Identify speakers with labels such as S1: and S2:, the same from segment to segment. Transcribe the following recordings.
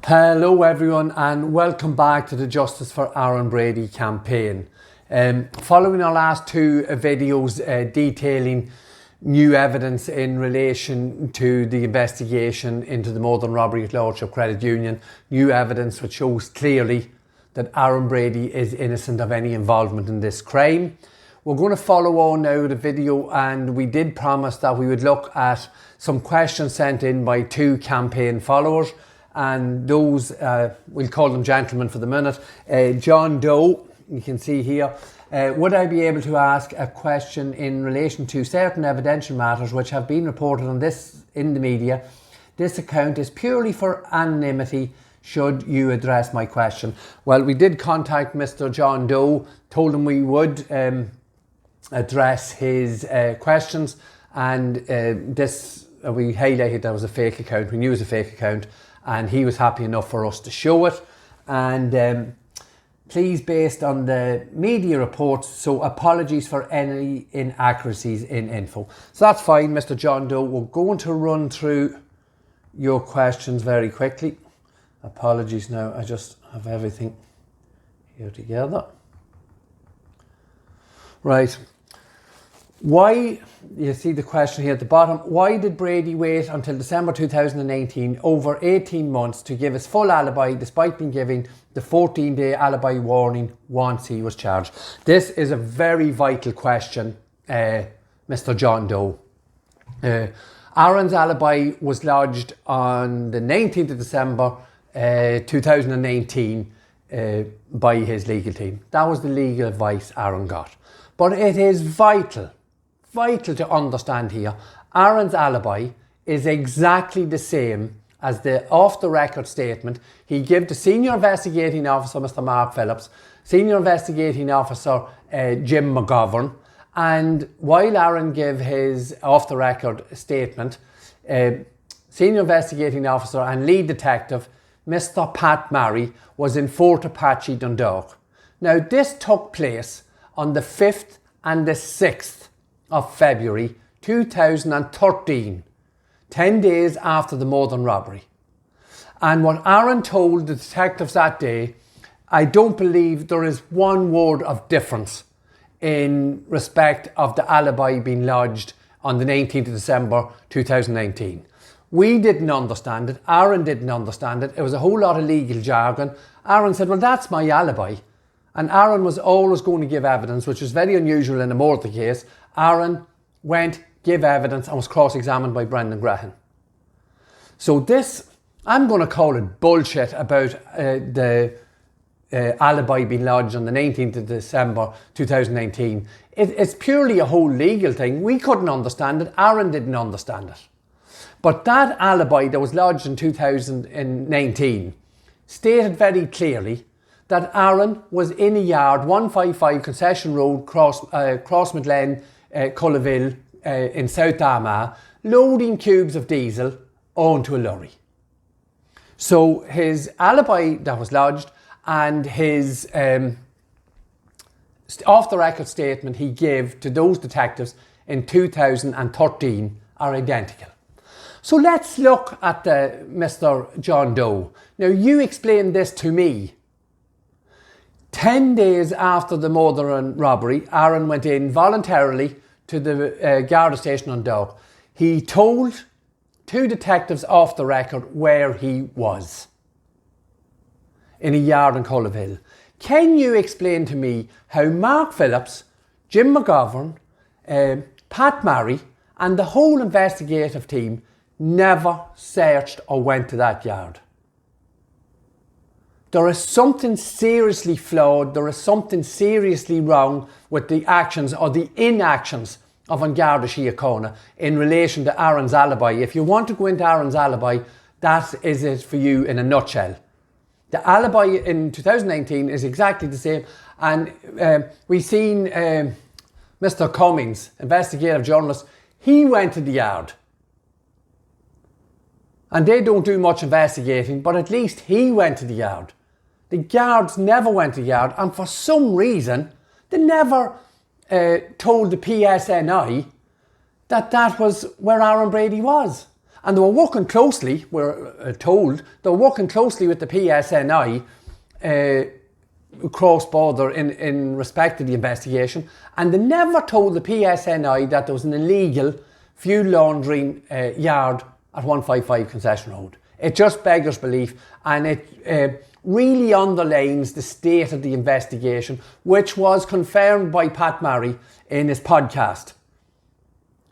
S1: Hello everyone and welcome back to the Justice for Aaron Brady campaign. Following our last two videos detailing new evidence in relation to the investigation into the modern robbery at Lordship Credit Union, new evidence which shows clearly that Aaron Brady is innocent of any involvement in this crime. We're going to follow on now with the video, and we did promise that we would look at some questions sent in by two campaign followers, and those, we'll call them gentlemen for the minute. John Doe, you can see here, would I be able to ask a question in relation to certain evidential matters which have been reported on this in the media? This account is purely for anonymity. Should you address my question? Well, we did contact Mr. John Doe, told him we would address his questions, and we highlighted that was a fake account. We knew it was a fake account, and he was happy enough for us to show it. And please, based on the media reports, so apologies for any inaccuracies in info. So that's fine, Mr. John Doe. We're going to run through your questions very quickly. Apologies now, I just have everything here together. Right. Why, you see the question here at the bottom, why did Brady wait until December 2018, over 18 months, to give his full alibi despite being given the 14-day alibi warning once he was charged? This is a very vital question, Mr. John Doe. Aaron's alibi was lodged on the 19th of December 2018 by his legal team. That was the legal advice Aaron got. But it is vital to understand here, Aaron's alibi is exactly the same as the off-the-record statement he gave to Senior Investigating Officer Mr. Mark Phillips, Senior Investigating Officer Jim McGovern, and while Aaron gave his off-the-record statement, Senior Investigating Officer and Lead Detective Mr. Pat Murray was in Fort Apache, Dundalk. Now, this took place on the 5th and the 6th of February 2013, 10 days after the modern robbery. And what Aaron told the detectives that day, I don't believe there is one word of difference in respect of the alibi being lodged on the 19th of December 2019. We didn't understand it. Aaron didn't understand it. It was a whole lot of legal jargon. Aaron said, well, that's my alibi. And Aaron was always going to give evidence, which is very unusual in a murder case. Aaron went, gave evidence, and was cross-examined by Brendan Graham. So this, I'm going to call it bullshit about the alibi being lodged on the 19th of December 2019. It's purely a whole legal thing. We couldn't understand it. Aaron didn't understand it. But that alibi that was lodged in 2019 stated very clearly that Aaron was in a yard, 155 Concession Road, Crossmaglen, Cullaville, in South Armagh, loading cubes of diesel onto a lorry. So his alibi that was lodged and his off-the-record statement he gave to those detectives in 2013 are identical. So let's look at Mr. John Doe. Now, you explained this to me. 10 days after the murder and robbery, Aaron went in voluntarily to the Garda station on Doe. He told two detectives off the record where he was, in a yard in Cullaville. Can you explain to me how Mark Phillips, Jim McGovern, Pat Murray and the whole investigative team never searched or went to that yard? There is something seriously flawed, there is something seriously wrong with the actions or the inactions of An Garda Síochána in relation to Aaron's alibi. If you want to go into Aaron's alibi, that is it for you in a nutshell. The alibi in 2019 is exactly the same, and we've seen Mr. Cummings, investigative journalist, he went to the yard. And they don't do much investigating, but at least he went to the yard. The guards never went to the yard, and for some reason, they never told the PSNI that that was where Aaron Brady was. And they were working closely, we're told, they were working closely with the PSNI cross-border in respect to the investigation, and they never told the PSNI that there was an illegal fuel laundering yard at 155 Concession Road. It just beggars belief, and it really underlines the state of the investigation, which was confirmed by Pat Marry in his podcast.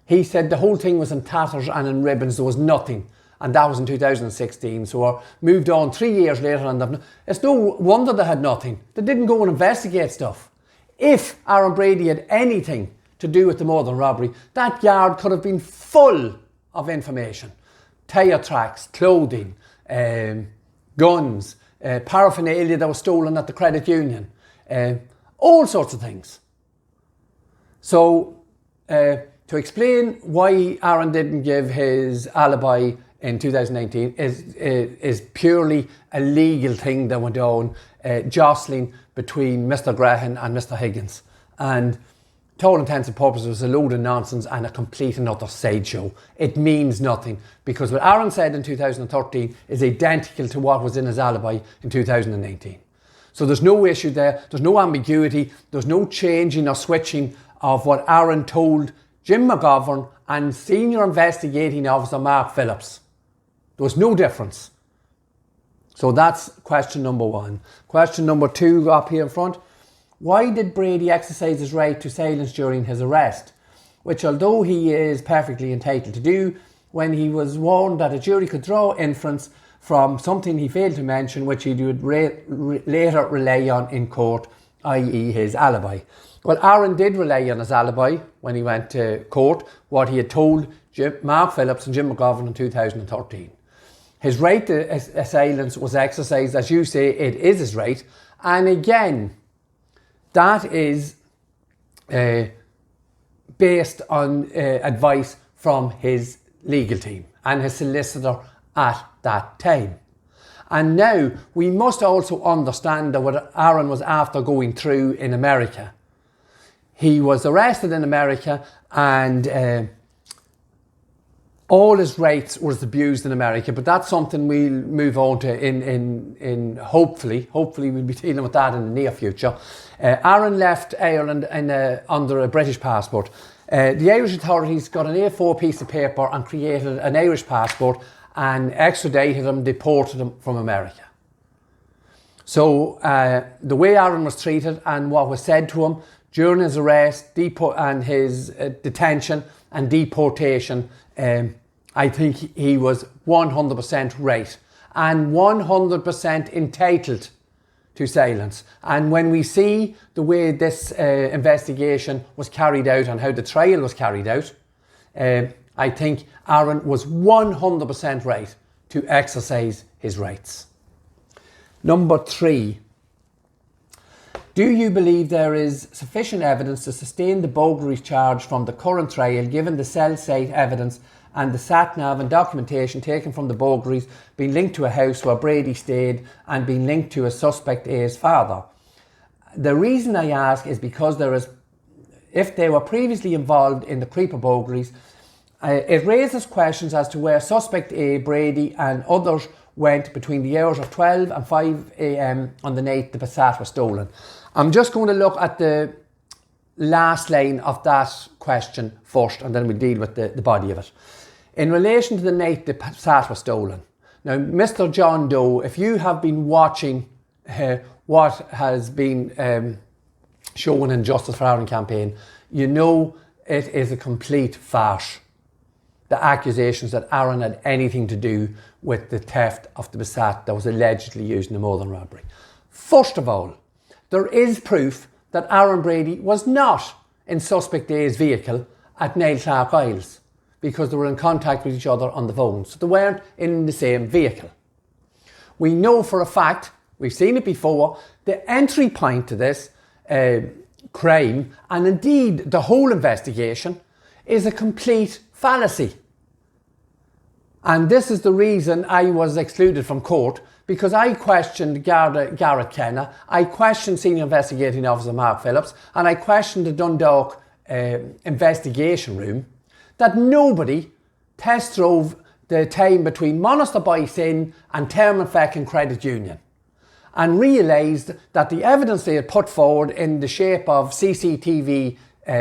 S1: He said the whole thing was in tatters and in ribbons, there was nothing. And that was in 2016. So we moved on 3 years later, and it's no wonder they had nothing. They didn't go and investigate stuff. If Aaron Brady had anything to do with the Northern robbery, that yard could have been full of information. Tyre tracks, clothing, guns, paraphernalia that was stolen at the credit union, all sorts of things. So to explain why Aaron didn't give his alibi in 2019 is purely a legal thing that went on, jostling between Mr. Graham and Mr. Higgins. And to all intents and purposes, it was a load of nonsense and a complete and utter sideshow. It means nothing, because what Aaron said in 2013 is identical to what was in his alibi in 2019. So there's no issue there, there's no ambiguity, there's no changing or switching of what Aaron told Jim McGovern and Senior Investigating Officer Mark Phillips. There was no difference. So that's question number one. Question number two up here in front. Why did Brady exercise his right to silence during his arrest? Which, although he is perfectly entitled to do, when he was warned that a jury could draw inference from something he failed to mention, which he would later rely on in court, i.e. his alibi. Well, Aaron did rely on his alibi when he went to court, what he had told Mark Phillips and Jim McGovern in 2013. His right to silence was exercised, as you say, it is his right. And again, that is based on advice from his legal team and his solicitor at that time. And now we must also understand that what Aaron was after going through in America. He was arrested in America, and all his rights was abused in America, but that's something we'll move on to in hopefully we'll be dealing with that in the near future. Aaron left Ireland under a British passport. The Irish authorities got an A4 piece of paper and created an Irish passport and extradited him, deported him from America. So the way Aaron was treated and what was said to him during his arrest and his detention and deportation, I think he was 100% right and 100% entitled to silence. And when we see the way this investigation was carried out and how the trial was carried out, I think Aaron was 100% right to exercise his rights. Number 3. Do you believe there is sufficient evidence to sustain the burglaries charge from the current trial, given the cell site evidence and the sat-nav and documentation taken from the burglaries being linked to a house where Brady stayed and being linked to a suspect A's father? The reason I ask is because if they were previously involved in the creeper burglaries, it raises questions as to where suspect A, Brady and others went between the hours of 12 and 5 a.m. on the night the Passat was stolen. I'm just going to look at the last line of that question first, and then we'll deal with the body of it. In relation to the night the Passat was stolen. Now, Mr. John Doe, if you have been watching what has been shown in Justice for Aaron campaign, you know it is a complete farce. The accusations that Aaron had anything to do with the theft of the Passat that was allegedly used in the Northern robbery. First of all, there is proof that Aaron Brady was not in suspect A's vehicle at Niall Clark Isles because they were in contact with each other on the phone. So they weren't in the same vehicle. We know for a fact, we've seen it before, the entry point to this crime, and indeed the whole investigation, is a complete fallacy. And this is the reason I was excluded from court, because I questioned Garrett Kenna, I questioned Senior Investigating Officer Mark Phillips, and I questioned the Dundalk investigation room, that nobody test drove the time between Monasterboice Inn and Termonfeckin Credit Union, and realised that the evidence they had put forward in the shape of CCTV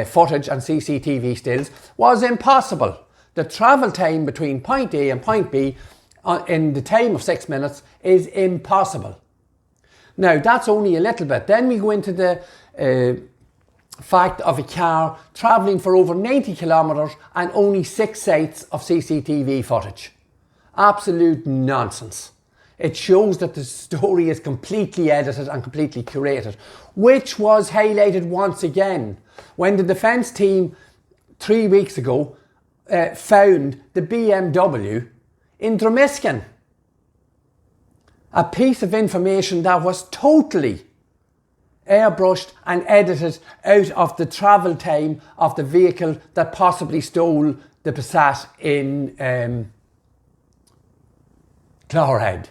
S1: footage and CCTV stills was impossible. The travel time between point A and point B in the time of 6 minutes is impossible. Now, that's only a little bit. Then we go into the fact of a car travelling for over 90 kilometres and only 6 sites of CCTV footage. Absolute nonsense. It shows that the story is completely edited and completely curated, which was highlighted once again when the defence team 3 weeks ago found the BMW in Dromiskin. A piece of information that was totally airbrushed and edited out of the travel time of the vehicle that possibly stole the Passat in Clogherhead.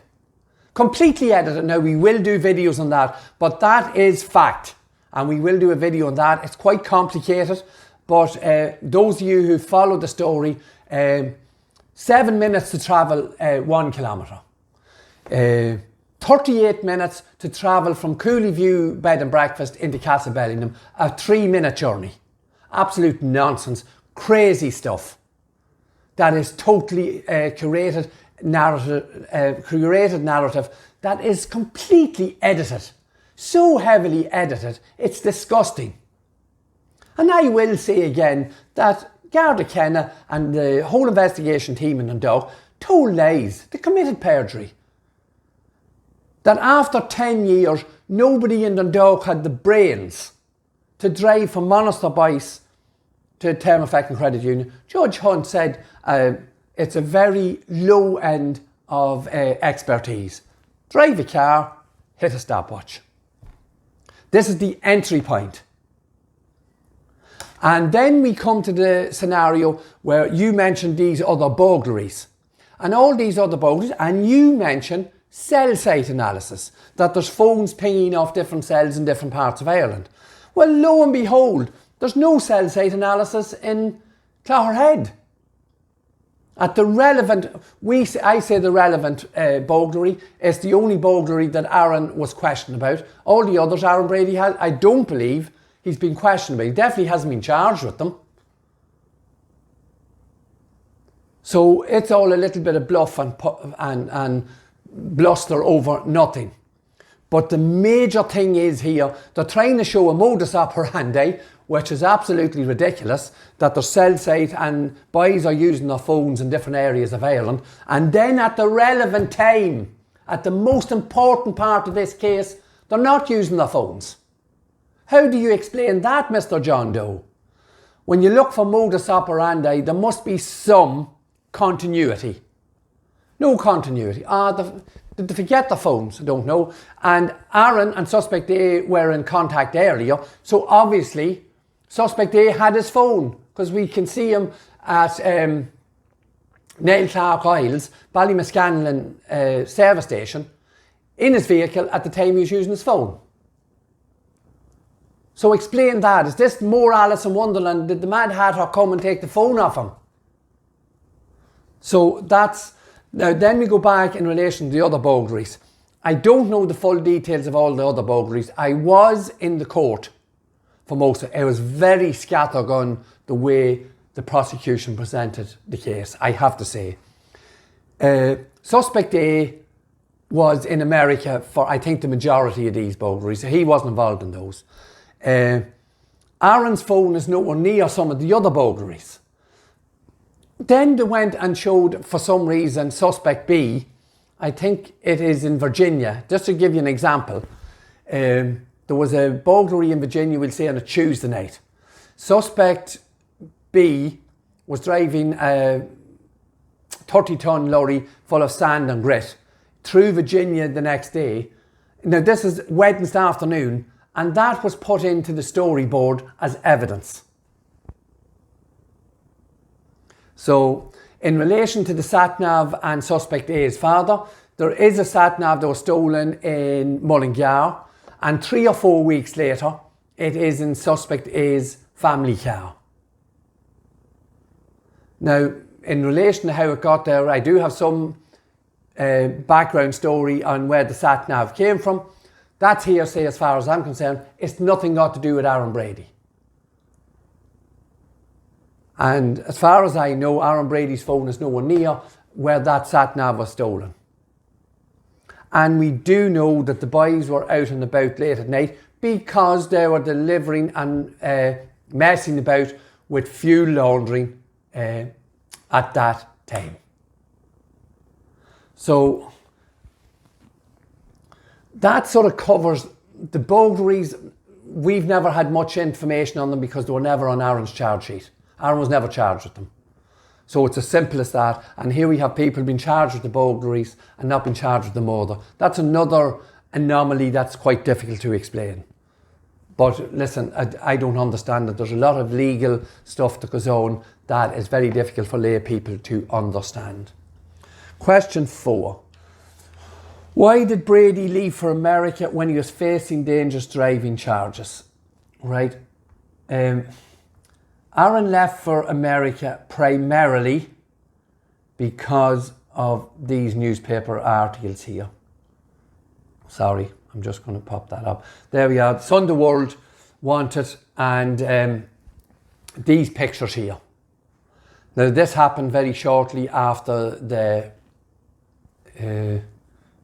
S1: Completely edited. Now, we will do videos on that, but that is fact, and we will do a video on that. It's quite complicated, but those of you who follow the story, 7 minutes to travel 1 kilometre. 38 minutes to travel from Cooleyview Bed and Breakfast into Castlebellingham, a 3-minute journey. Absolute nonsense, crazy stuff. That is totally curated narrative that is completely edited, so heavily edited, it's disgusting. And I will say again that Garda Kenna and the whole investigation team in Dundalk told lies. They committed perjury. That after 10 years, nobody in Dundalk had the brains to drive from Monasterboice to Termonfeckin Credit Union. Judge Hunt said it's a very low end of expertise. Drive a car, hit a stopwatch. This is the entry point. And then we come to the scenario where you mentioned these other burglaries. And all these other burglaries, and you mentioned cell site analysis, that there's phones pinging off different cells in different parts of Ireland. Well, lo and behold, there's no cell site analysis in Clogherhead. At the relevant, I say the relevant burglary is the only burglary that Aaron was questioned about. All the others Aaron Brady has, I don't believe he's been questioned about. He definitely hasn't been charged with them. So it's all a little bit of bluff and bluster over nothing. But the major thing is here, they're trying to show a modus operandi, which is absolutely ridiculous, that their cell site and boys are using their phones in different areas of Ireland. And then at the relevant time, at the most important part of this case, they're not using their phones. How do you explain that, Mr. John Doe? When you look for modus operandi, there must be some continuity. No continuity. Did they forget their phones? I don't know. And Aaron and Suspect A were in contact earlier, so obviously Suspect A had his phone, because we can see him at Neil Clark Isles, Ballymascanlon service station, in his vehicle at the time he was using his phone. So explain that. Is this more Alice in Wonderland? Did the Mad Hatter come and take the phone off him? So that's... Now then we go back in relation to the other burglaries. I don't know the full details of all the other burglaries. I was in the court for most of it. It was very scattergun the way the prosecution presented the case, I have to say. Suspect A was in America for, I think, the majority of these burglaries. He wasn't involved in those. Aaron's phone is nowhere near some of the other burglaries. Then they went and showed, for some reason, Suspect B, I think it is in Virginia. Just to give you an example, there was a burglary in Virginia, we'll say on a Tuesday night. Suspect B was driving a 30-ton lorry full of sand and grit through Virginia the next day. Now this is Wednesday afternoon, and that was put into the storyboard as evidence. So, in relation to the sat-nav and Suspect A's father, there is a sat-nav that was stolen in Mullingar, and 3 or 4 weeks later, it is in Suspect A's family car. Now, in relation to how it got there, I do have some background story on where the sat nav came from. That's hearsay as far as I'm concerned. It's nothing got to do with Aaron Brady. And as far as I know, Aaron Brady's phone is nowhere near where that sat nav was stolen. And we do know that the boys were out and about late at night because they were delivering and messing about with fuel laundering at that time. So that sort of covers the burglaries. We've never had much information on them because they were never on Aaron's charge sheet. Aaron was never charged with them. So it's as simple as that. And here we have people being charged with the burglaries and not being charged with the murder. That's another anomaly that's quite difficult to explain. But listen, I don't understand it. There's a lot of legal stuff that goes on that is very difficult for lay people to understand. Question 4. Why did Brady leave for America when he was facing dangerous driving charges? Right. Aaron left for America primarily because of these newspaper articles here. Sorry, I'm just going to pop that up. There we are. Sunday World wanted, and these pictures here. Now this happened very shortly after the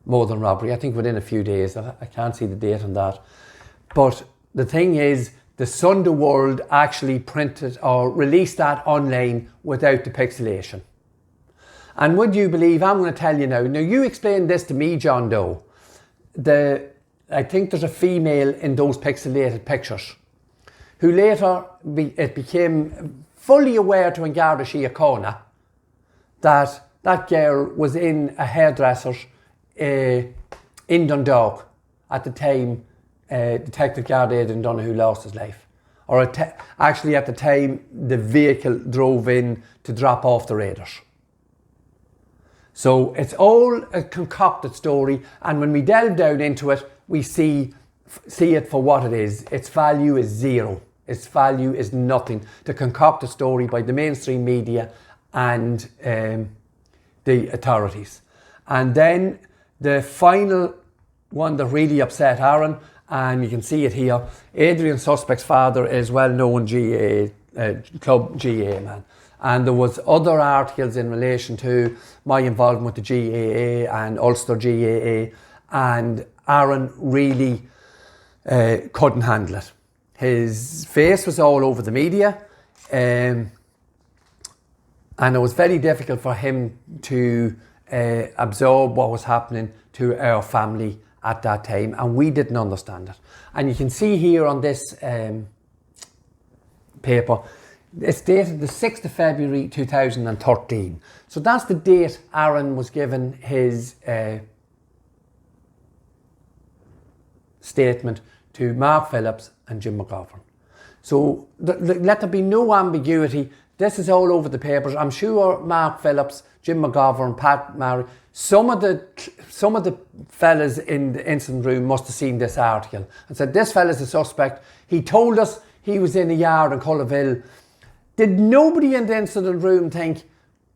S1: murder robbery. I think within a few days. I can't see the date on that. But the thing is, the Sunday World actually printed or released that online without the pixelation. And would you believe, I'm going to tell you now. Now you explained this to me, John Doe. I think there's a female in those pixelated pictures who later it became fully aware to Garda Síochána that that girl was in a hairdresser's in Dundalk at the time. Detective Garda Aidan Donoghue lost his life. Or actually at the time the vehicle drove in to drop off the raiders. So it's all a concocted story, and when we delve down into it, we see it for what it is. Its value is zero. Its value is nothing. To concoct a story by the mainstream media and the authorities. And then the final one that really upset Aaron, and you can see it here, Adrian Suspect's father is well-known club GAA man. And there was other articles in relation to my involvement with the GAA and Ulster GAA, and Aaron really couldn't handle it. His face was all over the media, and it was very difficult for him to absorb what was happening to our family at that time, and we didn't understand it. And you can see here on this paper, it's dated the 6th of February 2013. So that's the date Aaron was given his statement to Mark Phillips and Jim McGovern. So let there be no ambiguity. This is all over the papers. I'm sure Mark Phillips, Jim McGovern, Pat Murray, some of the fellas in the incident room must have seen this article and said, this fella's a suspect. He told us he was in a yard in Cullerville. Did nobody in the incident room think,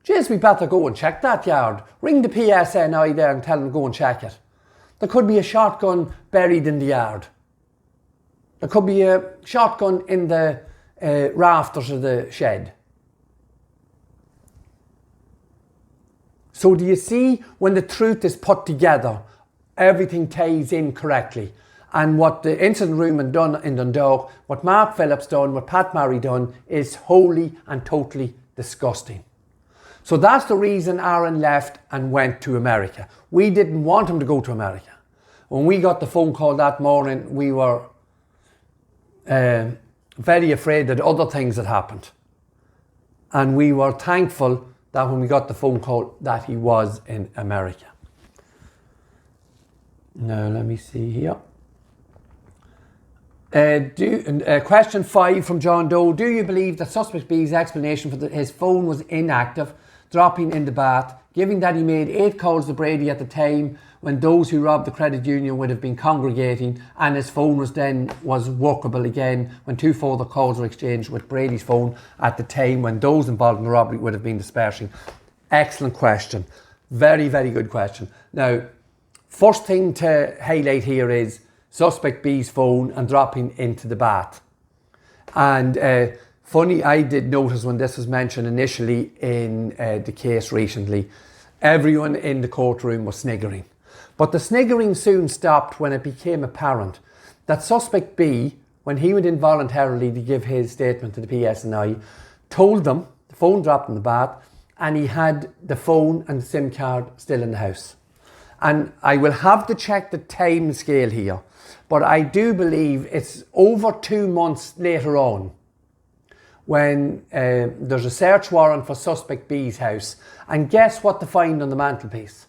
S1: geez, we better go and check that yard? Ring the PSNI there and tell them to go and check it. There could be a shotgun buried in the yard. There could be a shotgun in the rafters of the shed. So do you see, when the truth is put together, everything ties in correctly? And what the incident room had done in Dundalk, what Mark Phillips done, what Pat Murray done, is wholly and totally disgusting. So that's the reason Aaron left and went to America. We didn't want him to go to America. When we got the phone call that morning, we were very afraid that other things had happened. And we were thankful that when we got the phone call that he was in America. Now let me see here. Question 5 from John Doe. Do you believe that suspect B's explanation for his phone was inactive, dropping in the bath, given that he made 8 calls to Brady at the time when those who robbed the credit union would have been congregating, and his phone was workable again when 2 further calls were exchanged with Brady's phone at the time when those involved in the robbery would have been dispersing? Excellent question. Very, very good question. Now, first thing to highlight here is suspect B's phone and dropping into the bath. And funny, I did notice when this was mentioned initially in the case recently, everyone in the courtroom was sniggering. But the sniggering soon stopped when it became apparent that suspect B, when he went in voluntarily to give his statement to the PSNI, told them the phone dropped in the bath and he had the phone and the SIM card still in the house. And I will have to check the time scale here, but I do believe it's over 2 months later on when there's a search warrant for suspect B's house. And guess what they find on the mantelpiece?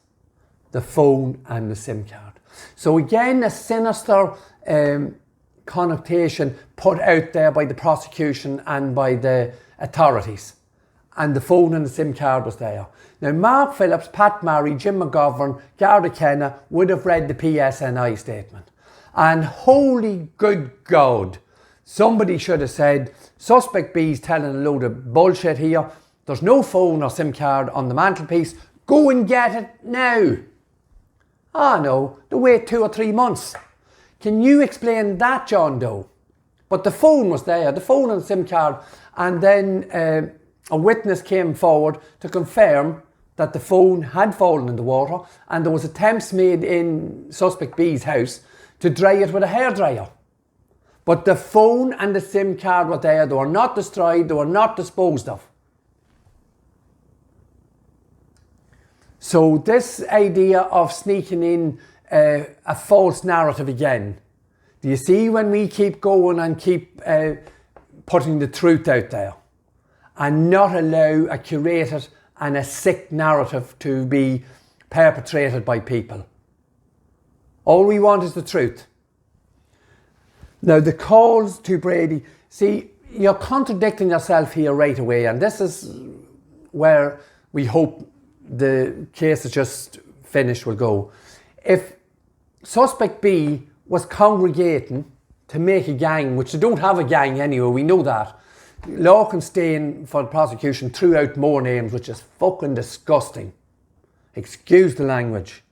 S1: The phone and the SIM card. So again, a sinister connotation put out there by the prosecution and by the authorities. And the phone and the SIM card was there. Now, Mark Phillips, Pat Murray, Jim McGovern, Garda Kenna would have read the PSNI statement. And holy good God, somebody should have said, suspect B's telling a load of bullshit here. There's no phone or SIM card on the mantelpiece. Go and get it now. Ah no, they wait 2 or 3 months. Can you explain that, John Doe? But the phone was there, the phone and the SIM card. And then a witness came forward to confirm that the phone had fallen in the water and there was attempts made in suspect B's house to dry it with a hairdryer. But the phone and the SIM card were there. They were not destroyed. They were not disposed of. So this idea of sneaking in a false narrative again. Do you see when we keep going and keep putting the truth out there and not allow a curated and a sick narrative to be perpetrated by people? All we want is the truth. Now, the calls to Brady, see, you're contradicting yourself here right away, and this is where we hope the case is just finished will go. If suspect B was congregating to make a gang, which they don't have a gang anyway, we know that. Law can stay in for the prosecution threw out more names, which is fucking disgusting. Excuse the language.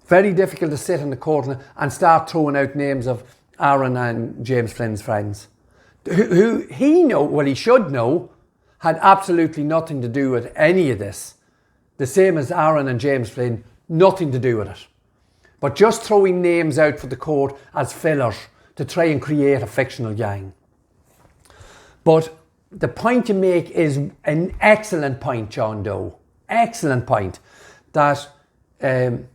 S1: Very difficult to sit in the court and start throwing out names of Aaron and James Flynn's friends, who he should know, had absolutely nothing to do with any of this. The same as Aaron and James Flynn, nothing to do with it. But just throwing names out for the court as fillers to try and create a fictional gang. But the point you make is an excellent point, John Doe. Excellent point. That, and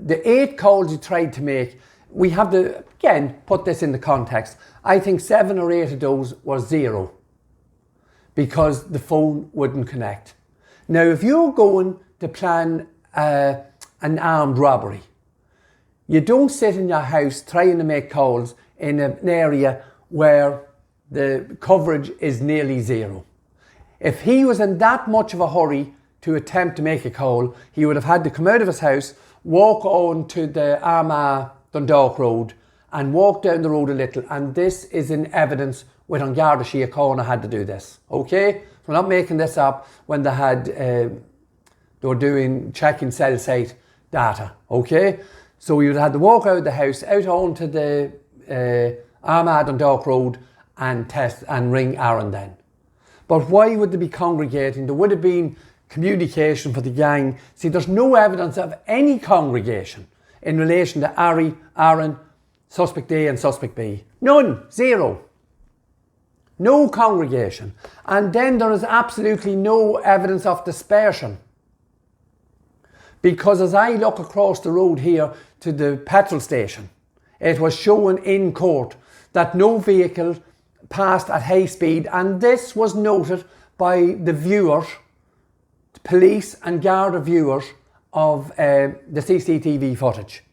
S1: the 8 calls you tried to make, we have to, again, put this in the context. I think 7 or 8 of those were 0 because the phone wouldn't connect. Now, if you're going to plan an armed robbery, you don't sit in your house trying to make calls in an area where the coverage is nearly 0. If he was in that much of a hurry to attempt to make a call, he would have had to come out of his house, walk on to the Armagh Dundalk Road and walk down the road a little, and this is in evidence with An Garda Síochána had to do this, okay? We're not making this up when they had, they were doing checking cell site data, okay? So we would have had to walk out of the house, out onto the Armagh Dundalk Road and test and ring Aaron then. But why would they be congregating? There would have been communication for the gang. See, there's no evidence of any congregation in relation to Aaron, suspect A and suspect B. None, 0. No congregation. And then there is absolutely no evidence of dispersion. Because as I look across the road here to the petrol station, it was shown in court that no vehicle passed at high speed, and this was noted by the viewers, police and Garda viewers of the CCTV footage.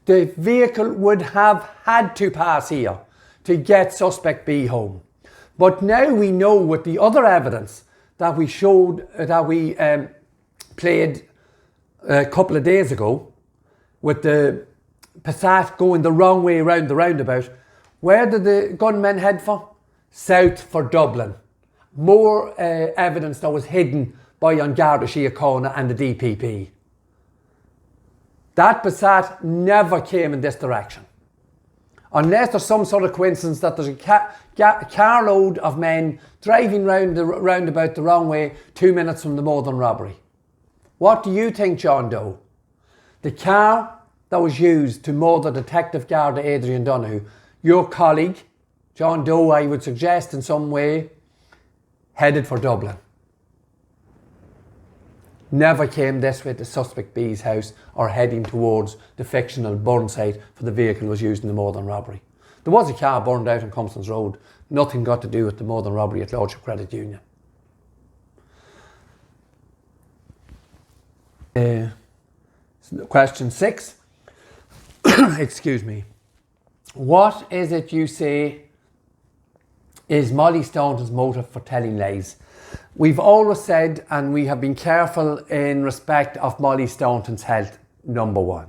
S1: The vehicle would have had to pass here to get suspect B home. But now we know with the other evidence that we showed, that we played a couple of days ago, with the Passat going the wrong way around the roundabout, where did the gunmen head for? South for Dublin. More evidence that was hidden by An Garda Síochána and the DPP. That Passat never came in this direction. Unless there's some sort of coincidence that there's a carload of men driving round the roundabout the wrong way 2 minutes from the Northern robbery. What do you think, John Doe? The car that was used to murder Detective Garda Adrian Donoghue, your colleague, John Doe, I would suggest in some way, headed for Dublin. Never came this way to suspect B's house or heading towards the fictional burn site for the vehicle was used in the Northern robbery. There was a car burned out on Compson's Road. Nothing got to do with the Northern robbery at Lordship Credit Union. Question 6. Excuse me. What is it you say is Molly Staunton's motive for telling lies? We've always said, and we have been careful in respect of Molly Staunton's health, number one.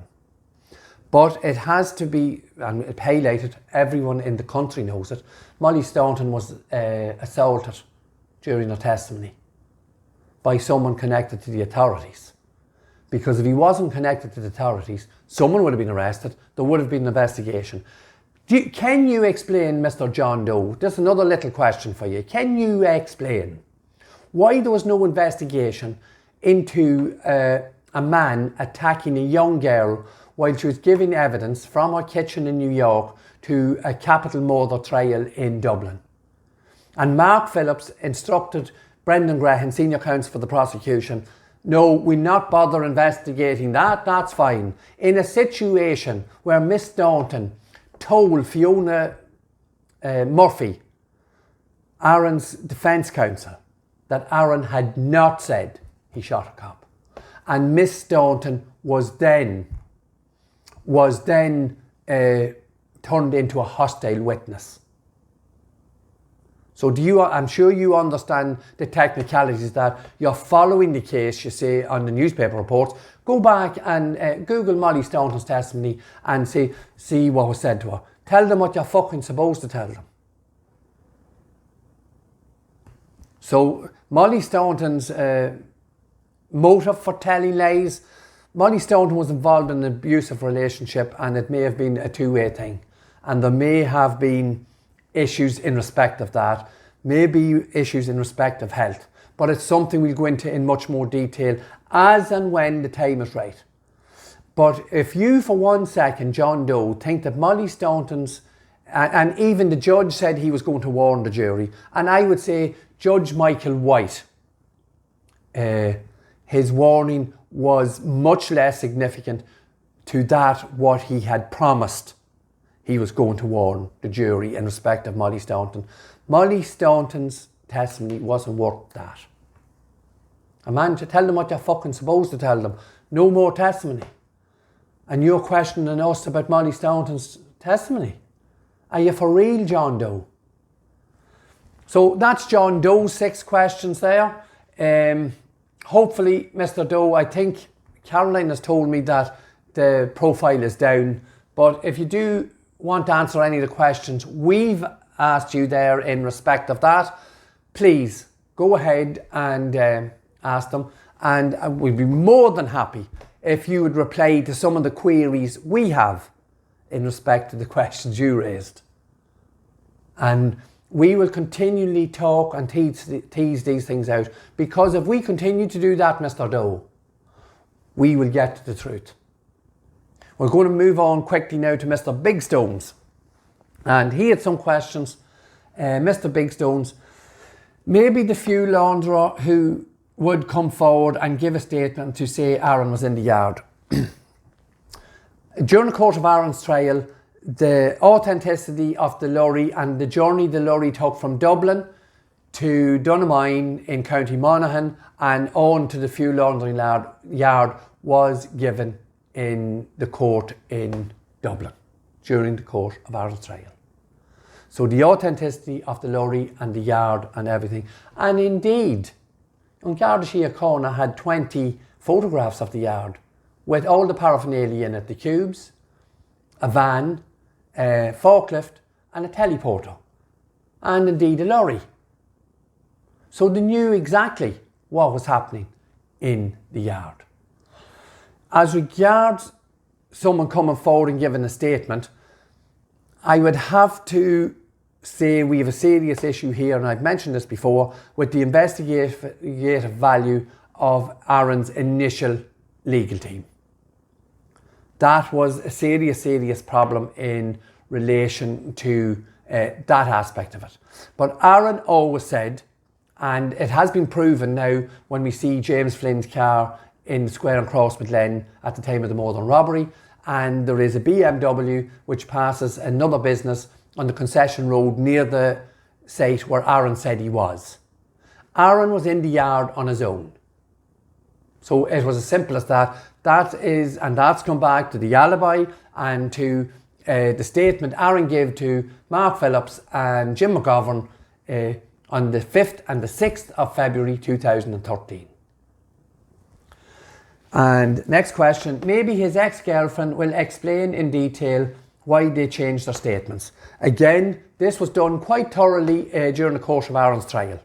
S1: But it has to be, and it highlighted, everyone in the country knows it, Molly Staunton was assaulted during her testimony by someone connected to the authorities. Because if he wasn't connected to the authorities, someone would have been arrested, there would have been an investigation. Can you explain, Mr. John Doe, just another little question for you, can you explain why there was no investigation into a man attacking a young girl while she was giving evidence from her kitchen in New York to a capital murder trial in Dublin? And Mark Phillips instructed Brendan Graham, senior counsel for the prosecution, no, we'll not bother investigating that, that's fine. In a situation where Miss Staunton told Fiona Murphy, Aaron's defence counsel, that Aaron had not said he shot a cop. And Miss Staunton was then turned into a hostile witness. So I'm sure you understand the technicalities that you're following the case, you say, on the newspaper reports. Go back and Google Molly Staunton's testimony and see what was said to her. Tell them what you're fucking supposed to tell them. So Molly Staunton's motive for telling lies, Molly Staunton was involved in an abusive relationship and it may have been a two-way thing. And there may have been issues in respect of that, maybe issues in respect of health. But it's something we'll go into in much more detail as and when the time is right. But if you for 1 second, John Doe, think that Molly Staunton's, and even the judge said he was going to warn the jury, and I would say Judge Michael White, his warning was much less significant to that what he had promised he was going to warn the jury in respect of Molly Staunton. Molly Staunton's testimony wasn't worth that. A man to tell them what you're fucking supposed to tell them. No more testimony. And you're questioning us about Molly Staunton's testimony. Are you for real, John Doe? So that's John Doe's 6 questions there. Hopefully, Mr. Doe, I think Caroline has told me that the profile is down. But if you do want to answer any of the questions we've asked you there in respect of that, please go ahead and ask them. And we'd be more than happy if you would reply to some of the queries we have in respect to the questions you raised. And we will continually talk and tease these things out, because if we continue to do that, Mr. Doe, we will get to the truth. We're going to move on quickly now to Mr. Big Stones. And he had some questions. Mr. Big Stones, maybe the few launderer who would come forward and give a statement to say Aaron was in the yard. During the course of Aaron's trial, the authenticity of the lorry and the journey the lorry took from Dublin to Dunamine in County Monaghan and on to the fuel laundering yard was given in the court in Dublin during the course of Aaron's trial. So the authenticity of the lorry and the yard and everything. And indeed, Garda Síochána had 20 photographs of the yard with all the paraphernalia in it, the cubes, a van, a forklift and a teleporter, and indeed a lorry. So they knew exactly what was happening in the yard. As regards someone coming forward and giving a statement, I would have to say we have a serious issue here, and I've mentioned this before, with the investigative value of Aaron's initial legal team. That was a serious problem in relation to that aspect of it. But Aaron always said, and it has been proven now when we see James Flynn's car in the square and Crossmaglen at the time of the murder and robbery, and there is a BMW which passes another business on the concession road near the site where Aaron said he was. Aaron was in the yard on his own. So it was as simple as that. That's come back to the alibi and to the statement Aaron gave to Mark Phillips and Jim McGovern on the 5th and the 6th of February 2013. And next question, maybe his ex-girlfriend will explain in detail why they changed their statements. Again, this was done quite thoroughly during the course of Aaron's trial.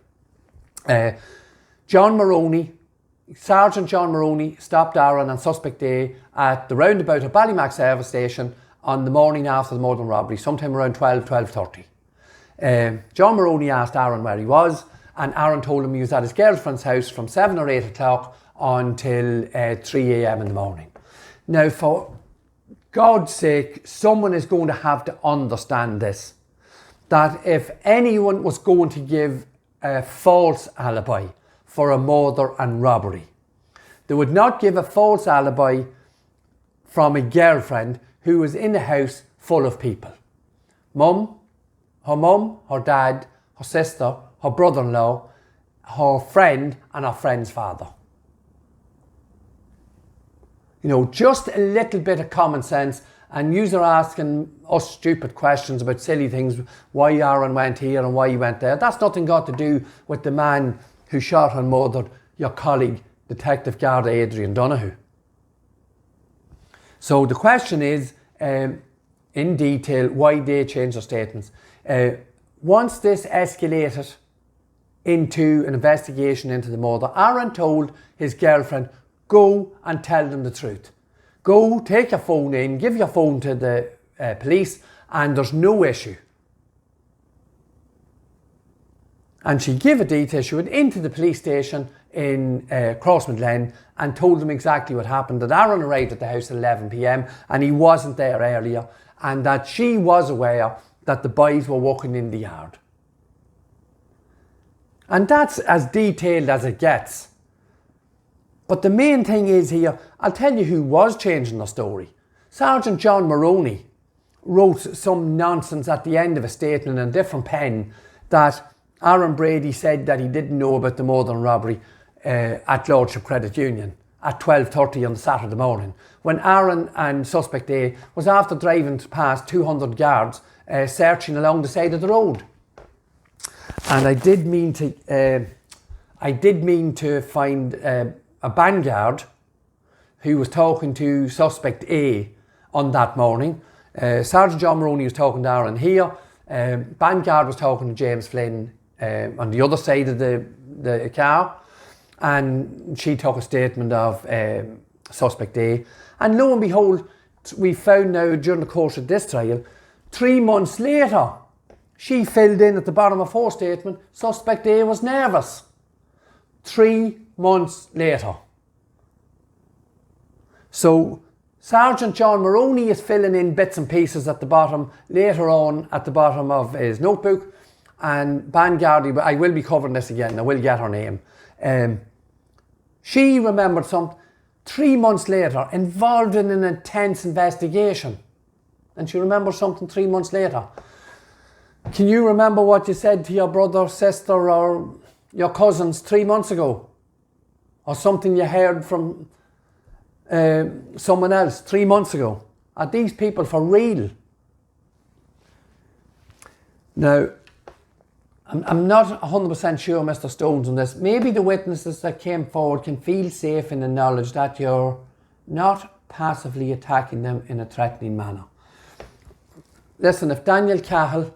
S1: Sergeant John Maroney stopped Aaron on suspect day at the roundabout of Ballymac service station on the morning after the murder and robbery, sometime around 12:30. John Maroney asked Aaron where he was, and Aaron told him he was at his girlfriend's house from 7 or 8 o'clock until 3 a.m. in the morning. Now, for God's sake, someone is going to have to understand this, that if anyone was going to give a false alibi for a murder and robbery, they would not give a false alibi from a girlfriend who was in a house full of people. Her mum, her dad, her sister, her brother-in-law, her friend and her friend's father. You know, just a little bit of common sense, and yous are asking us stupid questions about silly things, why Aaron went here and why he went there. That's nothing got to do with the man who shot and murdered your colleague, Detective Garda Adrian Donoghue. So the question is, in detail, why they changed their statements. Once this escalated into an investigation into the murder, Aaron told his girlfriend, go and tell them the truth. Go, take your phone in, give your phone to the police, and there's no issue. And she gave a detail. She went into the police station in Crossmaglen and told them exactly what happened, that Aaron arrived at the house at 11 p.m. and he wasn't there earlier, and that she was aware that the boys were walking in the yard. And that's as detailed as it gets. But the main thing is here, I'll tell you who was changing the story. Sergeant John Maroney wrote some nonsense at the end of a statement in a different pen that Aaron Brady said that he didn't know about the murder and robbery at Lordship Credit Union at 12:30 on the Saturday morning, when Aaron and suspect A was after driving past 200 guards searching along the side of the road. And I did mean to find a band guard who was talking to suspect A on that morning. Sergeant John Maroney was talking to Aaron here. Band guard was talking to James Flynn on the other side of the car, and she took a statement of suspect A. And lo and behold, we found now during the course of this trial, 3 months later, she filled in at the bottom of her statement, suspect A was nervous. 3 months later. So Sergeant John Maroney is filling in bits and pieces at the bottom, later on at the bottom of his notebook, and Bangardi, I will be covering this again, I will get her name. She remembered something 3 months later, involved in an intense investigation. And she remembers something 3 months later. Can you remember what you said to your brother, sister, or your cousins 3 months ago? Or something you heard from someone else 3 months ago? Are these people for real? Now, I'm not 100% sure, Mr. Stones, on this. Maybe the witnesses that came forward can feel safe in the knowledge that you're not passively attacking them in a threatening manner. Listen, if Daniel Cahill,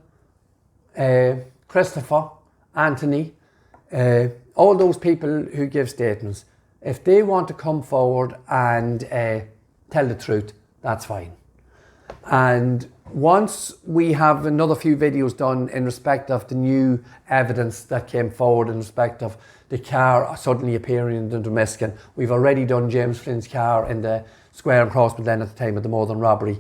S1: Christopher, Anthony, all those people who give statements, if they want to come forward and tell the truth, that's fine. And once we have another few videos done in respect of the new evidence that came forward in respect of the car suddenly appearing in the Domiscan, we've already done James Flynn's car in the Square and Crossman Lane at the time of the Northern robbery.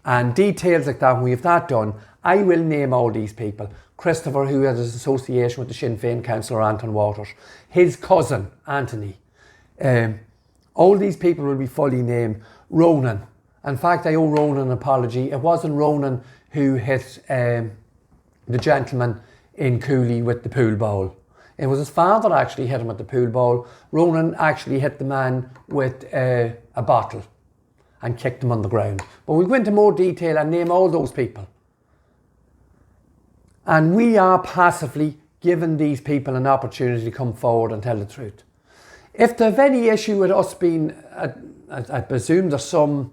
S1: And details like that, when we have that done, I will name all these people. Christopher, who has an association with the Sinn Féin councillor Anton Waters, his cousin Anthony. All these people will be fully named. Ronan. In fact, I owe Ronan an apology. It wasn't Ronan who hit the gentleman in Cooley with the pool ball. It was his father actually hit him with the pool ball. Ronan actually hit the man with a bottle and kicked him on the ground. But we'll go into more detail and name all those people. And we are passively giving these people an opportunity to come forward and tell the truth. If they have any issue with us being, I presume there's some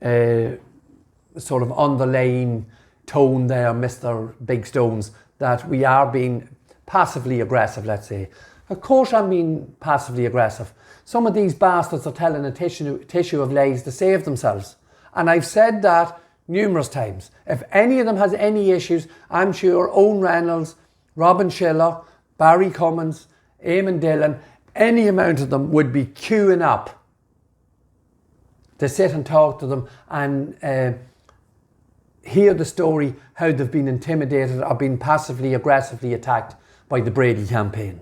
S1: sort of underlying tone there, Mr. Big Stones, that we are being passively aggressive, let's say. Of course I'm being passively aggressive. Some of these bastards are telling a tissue of lies to save themselves. And I've said that numerous times. If any of them has any issues, I'm sure Owen Reynolds, Robin Schiller, Barry Cummins, Eamon Dillon, any amount of them would be queuing up to sit and talk to them and hear the story, how they've been intimidated or been passively aggressively attacked by the Brady campaign.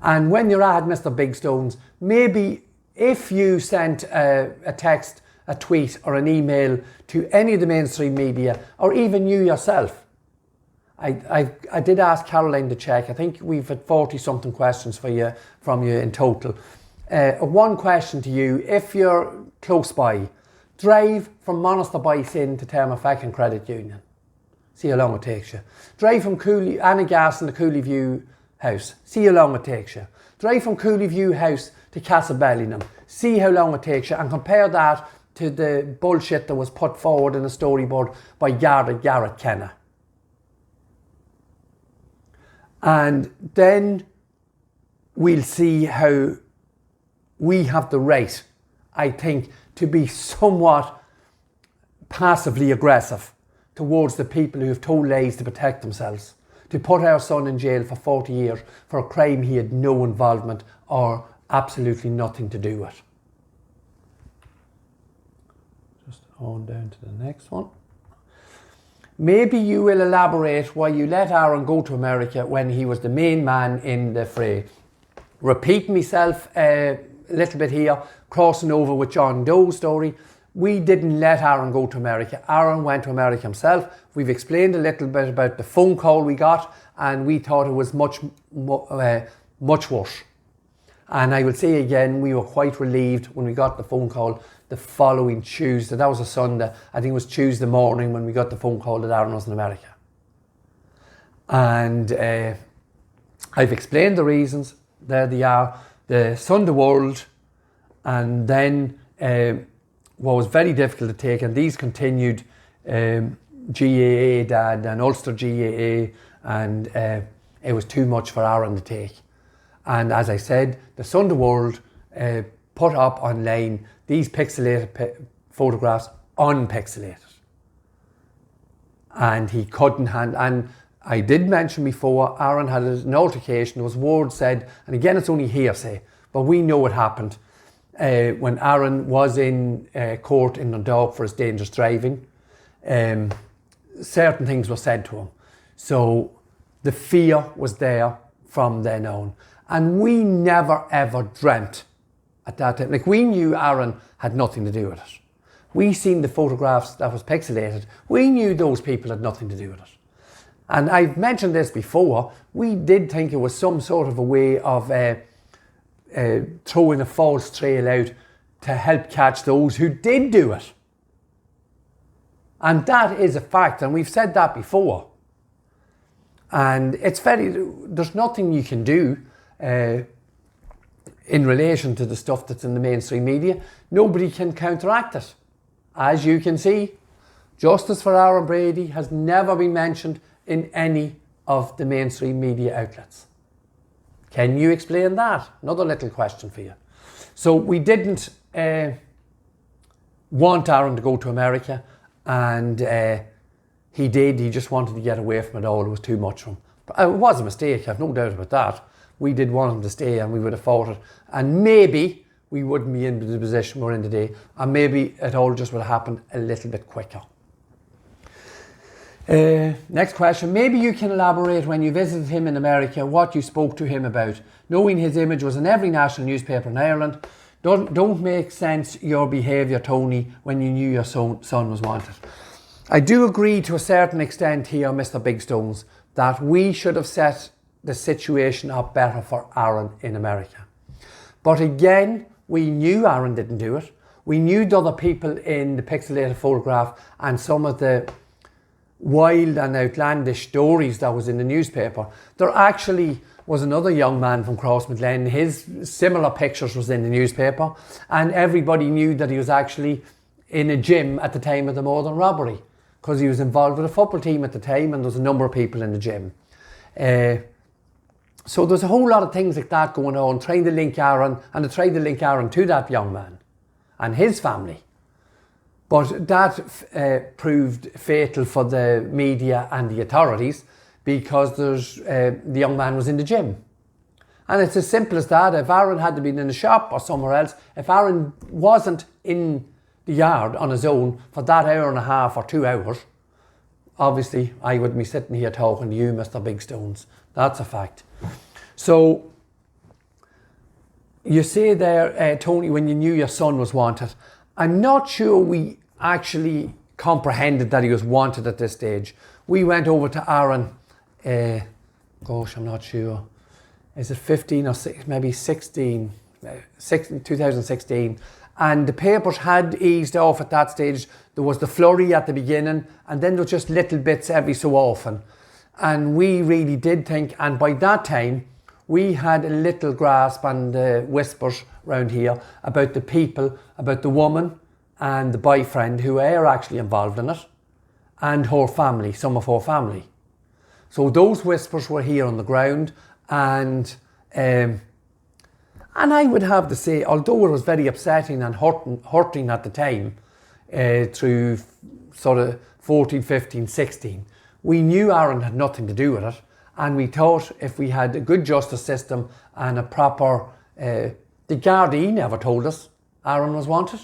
S1: And when you're at Mr. Big Stones, maybe if you sent a text, a tweet or an email to any of the mainstream media, or even you yourself, I did ask Caroline to check. I think we've had 40 something questions from you in total. One question to you: if you're close by, drive from Monasterbice in to Termafeckin Credit Union. See how long it takes you. Drive from Annagas in the Cooley View House. See how long it takes you. Drive from Cooley View House to Castlebellingham. See how long it takes you, and compare that to the bullshit that was put forward in the storyboard by Garrett Kenna. And then we'll see how we have the right, I think, to be somewhat passively aggressive towards the people who have told lies to protect themselves, to put our son in jail for 40 years for a crime he had no involvement or absolutely nothing to do with. Just on down to the next one. Maybe you will elaborate why you let Aaron go to America when he was the main man in the fray. Repeat myself a little bit here, crossing over with John Doe's story. We didn't let Aaron go to America. Aaron went to America himself. We've explained a little bit about the phone call we got, and we thought it was much worse. And I will say again, we were quite relieved when we got the phone call the following Tuesday. That was a Sunday. I think it was Tuesday morning when we got the phone call that Aaron was in America. And I've explained the reasons. There they are. The Sunday World, and then what was very difficult to take, and these continued, GAA Dad and Ulster GAA, and it was too much for Aaron to take. And as I said, the Sunday World put up online these pixelated photographs, unpixelated. And he couldn't and I did mention before, Aaron had an altercation, there was words said, and again it's only hearsay, but we know what happened when Aaron was in court in Dundalk for his dangerous driving. Certain things were said to him. So the fear was there from then on. And we never ever dreamt at that time. Like, we knew Aaron had nothing to do with it. We seen the photographs that was pixelated. We knew those people had nothing to do with it. And I've mentioned this before, we did think it was some sort of a way of throwing a false trail out to help catch those who did do it. And that is a fact, and we've said that before. And there's nothing you can do in relation to the stuff that's in the mainstream media. Nobody can counteract it. As you can see, justice for Aaron Brady has never been mentioned in any of the mainstream media outlets. Can you explain that? Another little question for you. So we didn't want Aaron to go to America, and he did. He just wanted to get away from it all. It was too much for him. But it was a mistake, I've no doubt about that. We did want him to stay, and we would have fought it. And maybe we wouldn't be in the position we're in today. And maybe it all just would have happened a little bit quicker. Next question. Maybe you can elaborate when you visited him in America, what you spoke to him about. Knowing his image was in every national newspaper in Ireland, don't make sense your behaviour, Tony, when you knew your son was wanted. I do agree to a certain extent here, Mr. Big Stones, that we should have set the situation up better for Aaron in America. But again, we knew Aaron didn't do it. We knew the other people in the pixelated photograph and some of the wild and outlandish stories that was in the newspaper. There actually was another young man from Crossmaglen. His similar pictures was in the newspaper, and everybody knew that he was actually in a gym at the time of the Northern robbery, because he was involved with a football team at the time, and there was a number of people in the gym. So there's a whole lot of things like that going on, trying to link Aaron, and to try to link Aaron to that young man and his family. But that proved fatal for the media and the authorities, because the young man was in the gym. And it's as simple as that. If Aaron had to be in the shop or somewhere else, if Aaron wasn't in the yard on his own for that hour and a half or 2 hours, obviously I wouldn't be sitting here talking to you, Mr. Big Stones. That's a fact. So you say there, Tony, when you knew your son was wanted. I'm not sure we actually comprehended that he was wanted at this stage. We went over to Aaron, I'm not sure. Is it 15 or maybe 16, 2016. And the papers had eased off at that stage. There was the flurry at the beginning, and then there was just little bits every so often. And we really did think, and by that time, we had a little grasp and whispers around here about the people, about the woman and the boyfriend who are actually involved in it, and her family, some of her family. So those whispers were here on the ground, and I would have to say, although it was very upsetting and hurting at the time, through sort of 14, 15, 16, we knew Aaron had nothing to do with it, and we thought if we had a good justice system and a proper... the Gardaí never told us Aaron was wanted.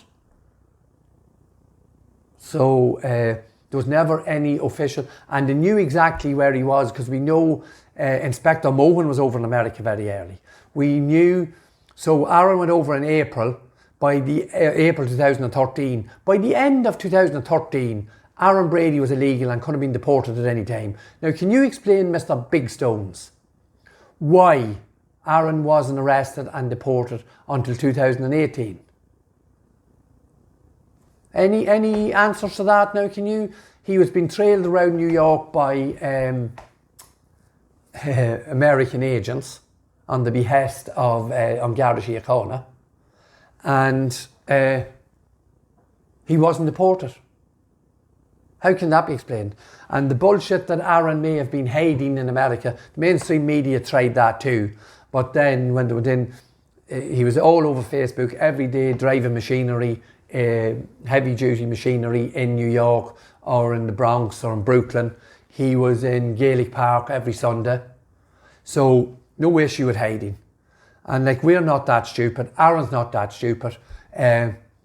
S1: So there was never any official, and they knew exactly where he was, because we know Inspector Mohan was over in America very early. We knew, so Aaron went over in April, by the April 2013. By the end of 2013, Aaron Brady was illegal and could have been deported at any time. Now, can you explain, Mr. Big Stones, why Aaron wasn't arrested and deported until 2018? Any answers to that now? Can you? He was being trailed around New York by American agents on the behest of Garda Síochána, and he wasn't deported. How can that be explained? And the bullshit that Aaron may have been hiding in America, the mainstream media tried that too, but then when they went in, he was all over Facebook every day, driving machinery, heavy duty machinery in New York or in the Bronx or in Brooklyn. He was in Gaelic Park every Sunday. So no issue with hiding. And like, we're not that stupid. Aaron's not that stupid.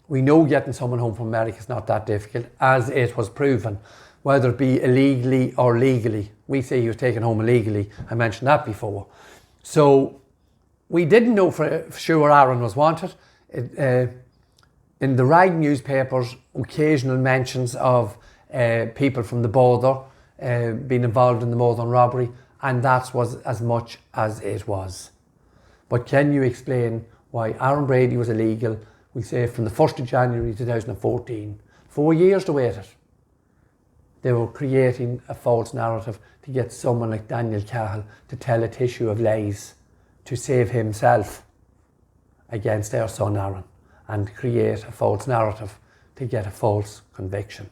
S1: We know getting someone home from America is not that difficult, as it was proven, whether it be illegally or legally. We say he was taken home illegally. I mentioned that before. So we didn't know for sure Aaron was wanted. In the rag newspapers, occasional mentions of people from the border being involved in the Northern robbery, and that was as much as it was. But can you explain why Aaron Brady was illegal, we say, from the 1st of January 2014? 4 years to wait it. They were creating a false narrative to get someone like Daniel Cahill to tell a tissue of lies to save himself against their son Aaron, and create a false narrative to get a false conviction.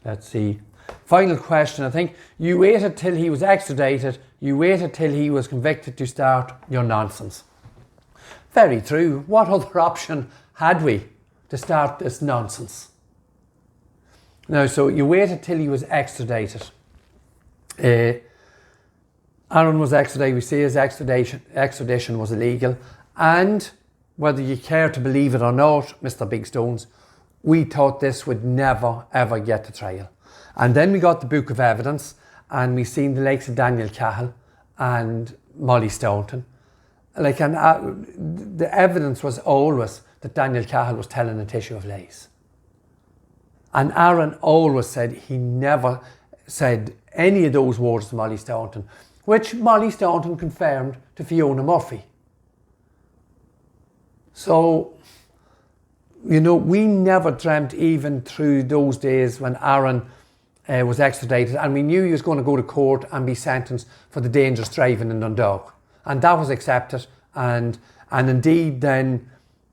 S1: Let's see. Final question, I think. You waited till he was extradited. You waited till he was convicted to start your nonsense. Very true. What other option had we to start this nonsense? Now, so you waited till he was extradited. Aaron was extradited. We say his extradition was illegal. And whether you care to believe it or not, Mr. Big Stones, we thought this would never, ever get to trial. And then we got the book of evidence, and we seen the likes of Daniel Cahill and Molly Staunton. The evidence was always that Daniel Cahill was telling a tissue of lies. And Aaron always said he never said any of those words to Molly Staunton, which Molly Staunton confirmed to Fiona Murphy. So, we never dreamt, even through those days when Aaron was extradited, and we knew he was going to go to court and be sentenced for the dangerous driving in Dundalk. And that was accepted, and indeed then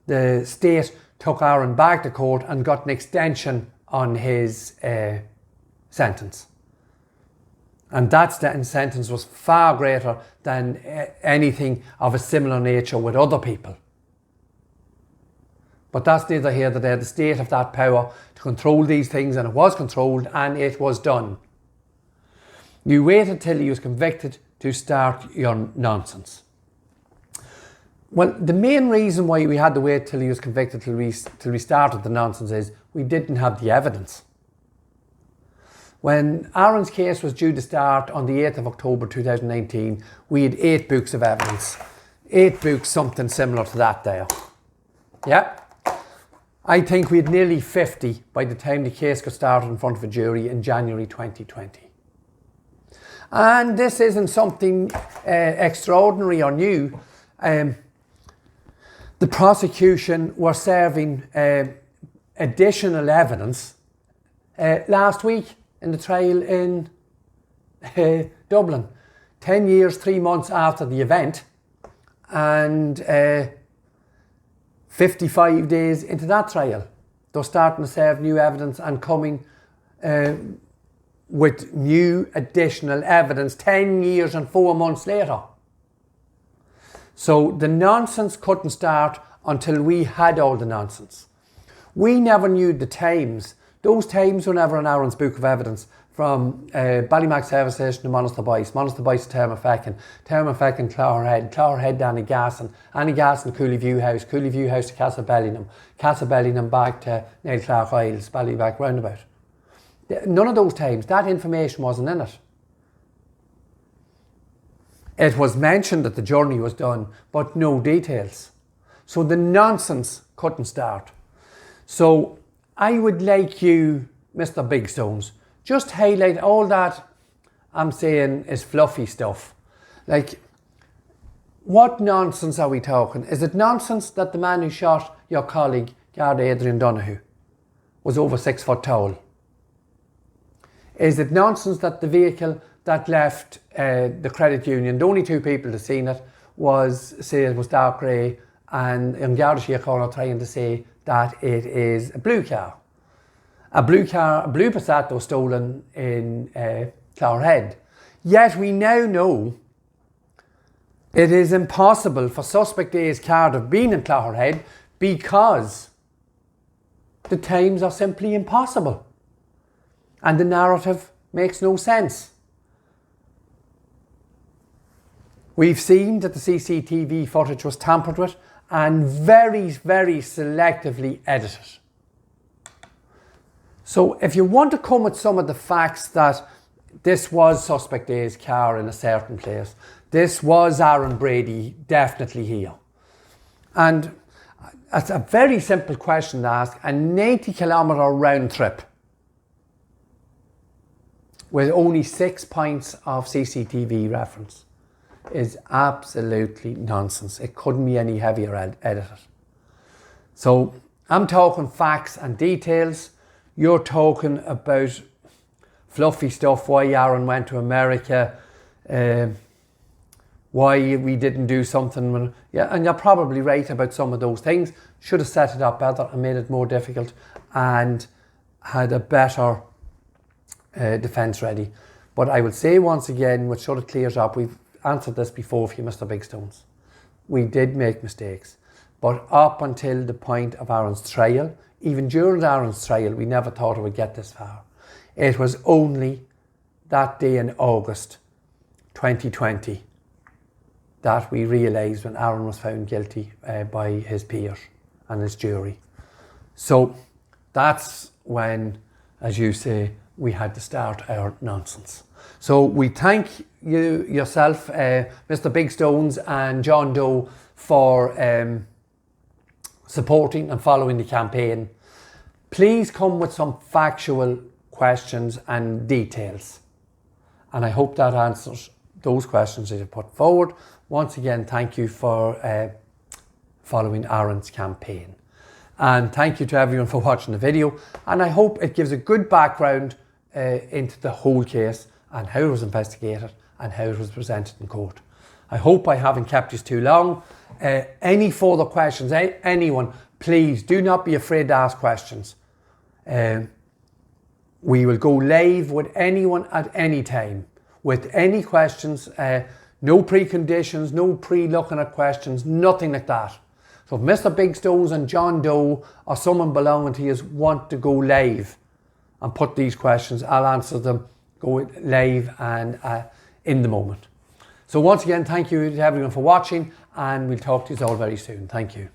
S1: the state took Aaron back to court and got an extension on his sentence. And that sentence was far greater than anything of a similar nature with other people. But that's neither here nor there. The state have that power to control these things, and it was controlled, and it was done. You waited till he was convicted to start your nonsense. Well, the main reason why we had to wait till he was convicted till we started the nonsense is we didn't have the evidence. When Aaron's case was due to start on the 8th of October 2019, we had 8 books of evidence. 8 books, something similar to that there. Yeah? I think we had nearly 50 by the time the case got started in front of a jury in January 2020. And this isn't something extraordinary or new. The prosecution were serving additional evidence last week in the trial in Dublin. 10 years, 3 months after the event, and 55 days into that trial, they're starting to serve new evidence and coming with new additional evidence 10 years and 4 months later. So the nonsense couldn't start until we had all the nonsense. We never knew the times. Those times were never in Aaron's book of evidence, from Ballymac Service Station to Monasterboice, Monasterboice to Termafeckin, Clogherhead to Annagassan, Annagassan to Cooley View House to Castlebellingham back to Nail Clark Isles, Ballyback roundabout. None of those times, that information wasn't in it. It was mentioned that the journey was done, but no details. So the nonsense couldn't start. So I would like you, Mr. Big Stones, just highlight all that I'm saying is fluffy stuff. Like, what nonsense are we talking? Is it nonsense that the man who shot your colleague, Garda Adrian Donoghue, was over 6 foot tall? Is it nonsense that the vehicle that left the credit union, the only 2 people to seen it, was dark grey, and Garda Síochána trying to say that it is a blue car? A blue Passat was stolen in Clogherhead. Yet we now know it is impossible for Suspect A's car to have been in Clogherhead because the times are simply impossible. And the narrative makes no sense. We've seen that the CCTV footage was tampered with and very, very selectively edited. So if you want to come with some of the facts that this was Suspect A's car in a certain place, this was Aaron Brady definitely here. And it's a very simple question to ask. A 90-kilometre round trip with only 6 points of CCTV reference is absolutely nonsense. It couldn't be any heavier edited. So I'm talking facts and details. you're talking about fluffy stuff, why Aaron went to America, why we didn't do something. And you're probably right about some of those things. Should have set it up better and made it more difficult and had a better defence ready. But I will say once again, which sort of clears up, we've answered this before for you, Mr. Big Stones. We did make mistakes. But up until the point of Aaron's trial, even during Aaron's trial, we never thought it would get this far. It was only that day in August 2020 that we realised when Aaron was found guilty by his peers and his jury. So that's when, as you say, we had to start our nonsense. So we thank you yourself, Mr. Big Stones and John Doe, for supporting and following the campaign. Please come with some factual questions and details. And I hope that answers those questions that you put forward. Once again, thank you for following Aaron's campaign. And thank you to everyone for watching the video. And I hope it gives a good background into the whole case and how it was investigated and how it was presented in court. I hope I haven't kept you too long. Any further questions, anyone, please do not be afraid to ask questions. We will go live with anyone at any time with any questions. No preconditions, no pre-looking at questions, nothing like that. So if Mr. Big Stones and John Doe or someone belonging to you want to go live and put these questions, I'll answer them, go live and in the moment. So once again, thank you to everyone for watching, and we'll talk to you all very soon. Thank you.